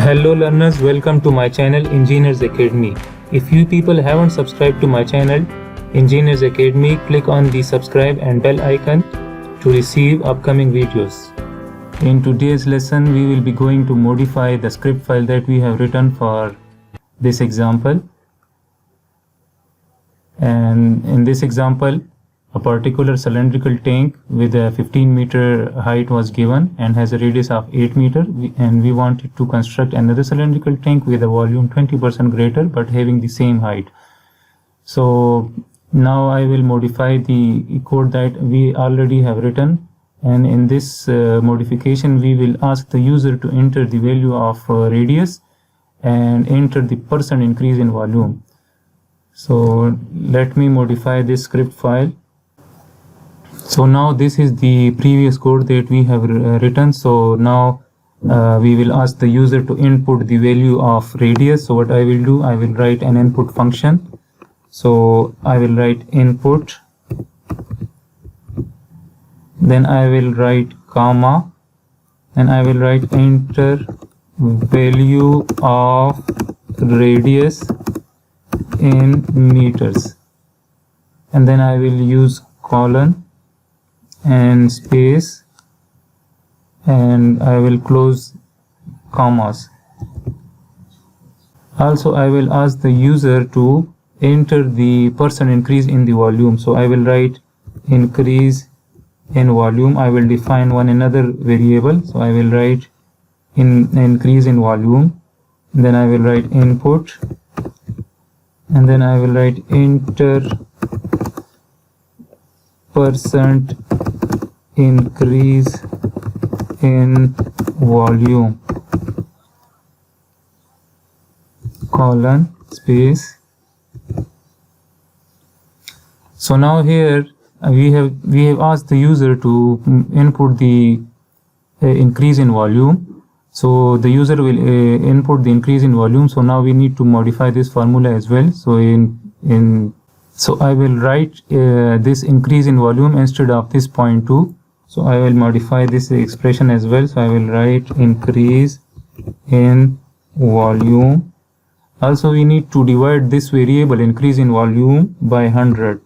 Hello learners, welcome to my channel Engineers Academy. If you people haven't subscribed to my channel Engineers Academy, click on the subscribe and bell icon to receive upcoming videos. In today's lesson, we will be going to modify the script file that we have written for this example. And in this example, a particular cylindrical tank with a 15-meter height was given and has a radius of 8 meters, and we wanted to construct another cylindrical tank with a volume 20% greater but having the same height. So now I will modify the code that we already have written, and in this modification we will ask the user to enter the value of radius and enter the % increase in volume. So let me modify this script file. So now this is the previous code that we have written. So now we will ask the user to input the value of radius. So what I will do, I will write an input function. So I will write input, then I will write comma, and I will write enter value of radius in meters, and then I will use colon and space, and I will close commas. Also I will ask the user to enter the % increase in the volume. So I will write increase in volume. I will define another variable. So I will write increase in volume, then I will write input, and then I will write enter % increase in volume, colon space. So now here we have asked the user to input the increase in volume. So the user will input the increase in volume. So now we need to modify this formula as well. So I will write this increase in volume instead of this 0.2. So I will modify this expression as well. So I will write increase in volume. Also we need to divide this variable increase in volume by 100.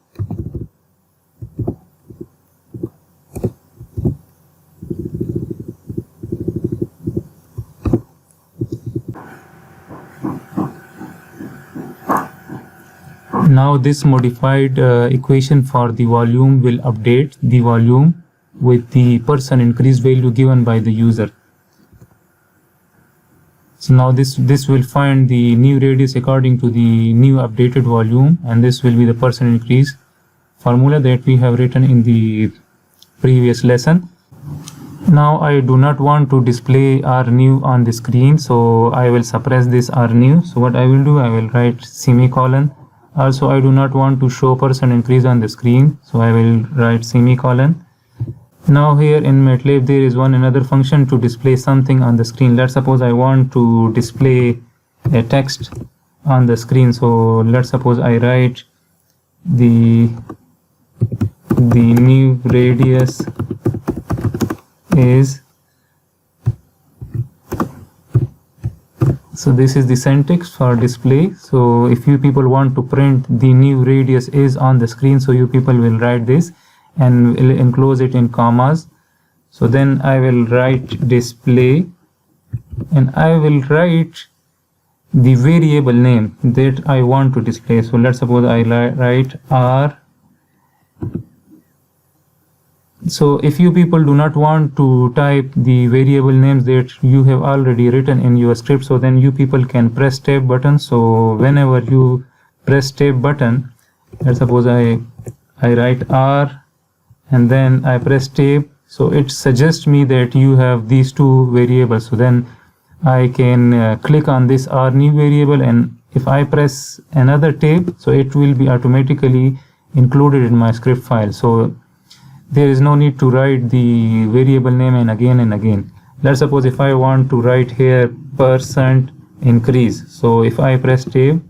Now this modified equation for the volume will update the volume with the % increase value given by the user. So now this will find the new radius according to the new updated volume, and this will be the % increase formula that we have written in the previous lesson. Now I do not want to display R new on the screen, so I will suppress this R new. So what I will do, I will write semicolon. Also I do not want to show % increase on the screen, so I will write semicolon. Now here in MATLAB there is another function to display something on the screen. Let's suppose I want to display a text on the screen. So let's suppose I write the new radius is, so this is the syntax for display. So if you people want to print the new radius is on the screen, so you people will write this and will enclose it in commas. So then I will write display, and I will write the variable name that I want to display. So let's suppose I write R. So if you people do not want to type the variable names that you have already written in your script, so then you people can press tab button. So whenever you press tab button, let's suppose I write R and then I press tab, so it suggests me that you have these two variables. So then I can click on this R new variable, and if I press another tab, so it will be automatically included in my script file. So there is no need to write the variable name and again. Let's suppose if I want to write here % increase, so if I press tab,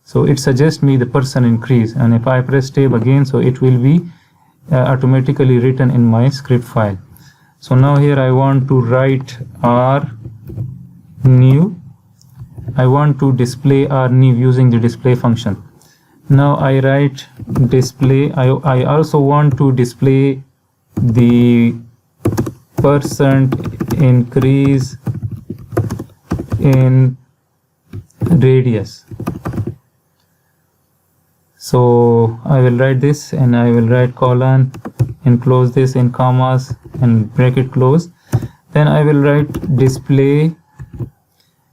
so it suggests me the % increase, and if I press tab again, so it will be automatically written in my script file. So now here I want to write R new, I want to display our new using the display function. Now I write display. I also want to display the percent increase in radius. So I will write this, and I will write colon, enclose this in commas and bracket close. Then I will write display,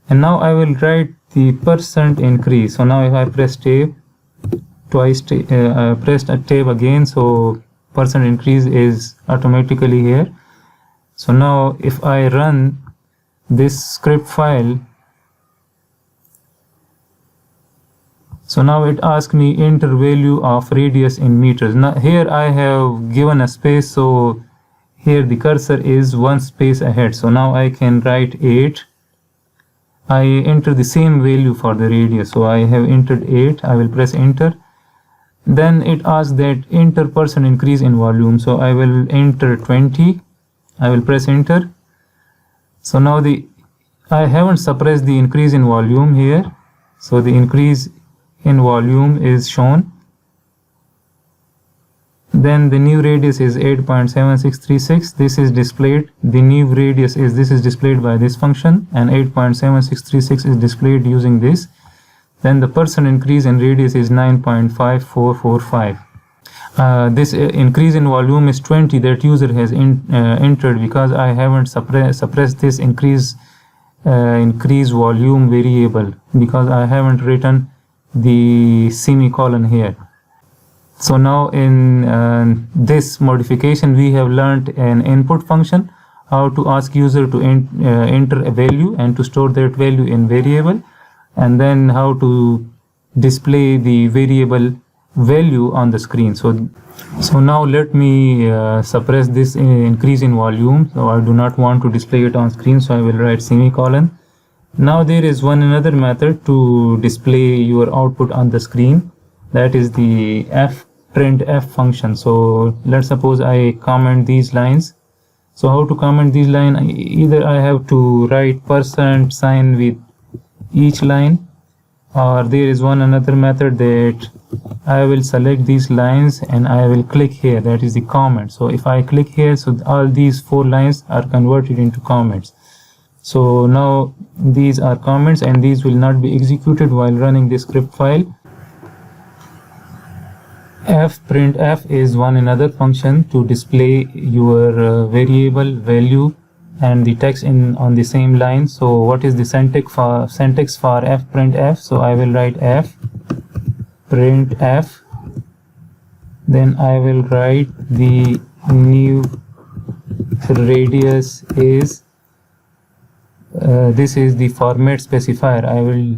and now I will write the percent increase. So now if I press tab twice, pressed a tab again, so percent increase is automatically here. So now if I run this script file, so now it asks me enter value of radius in meters. Now here I have given a space, so here the cursor is one space ahead. So now I can write 8. I enter the same value for the radius, so I have entered 8. I will press enter. Then it asks that enter percent increase in volume, so I will enter 20. I will press enter. So now I haven't suppressed the increase in volume here, so the increase in volume is shown. Then the new radius is 8.7636. This is displayed. The new radius is displayed by this function, and 8.7636 is displayed using this. Then the percent increase in radius is 9.5445. This increase in volume is 20 that user has entered, because I haven't suppressed this increase volume variable, because I haven't written the semicolon here. So now in this modification we have learned an input function, how to ask user to enter a value and to store that value in variable, and then how to display the variable value on the screen. So now let me suppress this increase in volume. So I do not want to display it on screen, so I will write semicolon. Now there is another method to display your output on the screen, that is the printf function. So let's suppose I comment these lines. So how to comment these lines? Either I have to write percent sign with each line, or there is another method that I will select these lines and I will click here, that is the comment. So if I click here, so all these 4 lines are converted into comments. So now these are comments, and these will not be executed while running the script file. Printf is another function to display your variable value and the text on the same line. So what is the syntax for fprintf? So I will write fprintf, then I will write the new radius is this is the format specifier. I will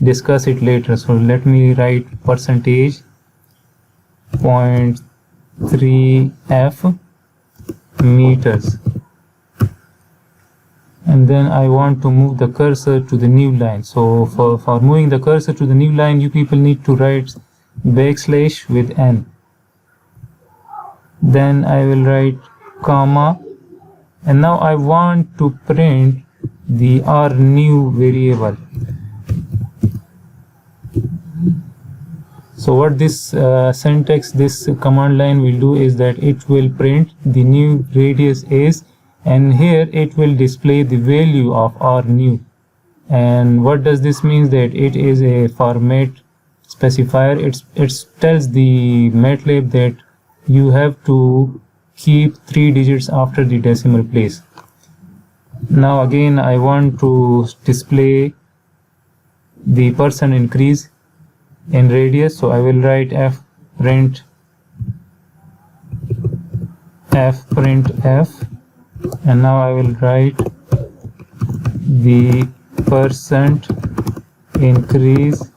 discuss it later. So let me write percentage 0.3f meters, and then I want to move the cursor to the new line. So for moving the cursor to the new line, you people need to write backslash with n. Then I will write comma, and now I want to print the our new variable. So what this syntax, this command line will do is that it will print the new radius is, and here it will display the value of our new. And what does this mean? That it is a format specifier. It tells the MATLAB that you have to keep 3 digits after the decimal place. Now again I want to display the percent increase in radius, so I will write fprintf, and now I will write the percent increase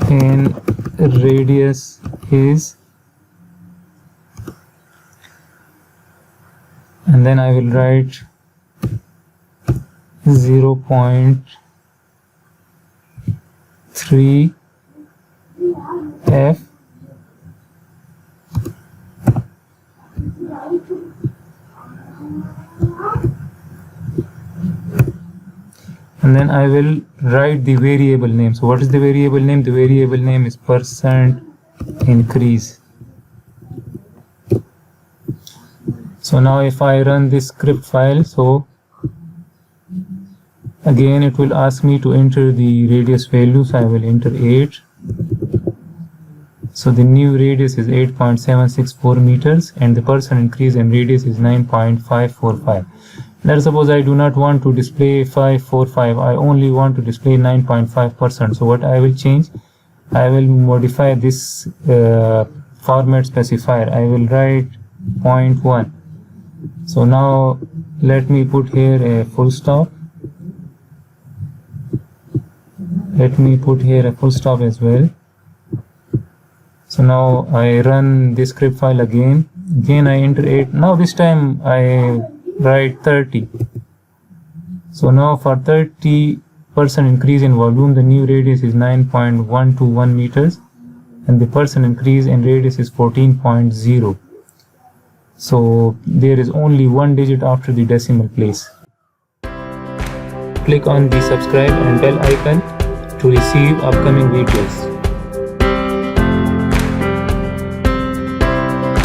in radius is, and then I will write 0.3 f, and then I will write the variable name. So what is the variable name? The variable name is percent increase. So now if I run this script file, so again it will ask me to enter the radius value, so I will enter 8. So the new radius is 8.764 meters and the percent increase in radius is 9.545. Let's suppose I do not want to display 545, I only want to display 9.5%. So what I will change, I will modify this format specifier. I will write 0.1. So now let me put here a full stop. Let me put here a full stop as well. So now I run this script file again. Again I enter 8. Now this time I write 30. So now for 30% increase in volume, the new radius is 9.121 meters and the percent increase in radius is 14.0. So there is only one digit after the decimal place. Click on the subscribe and bell icon to receive upcoming videos.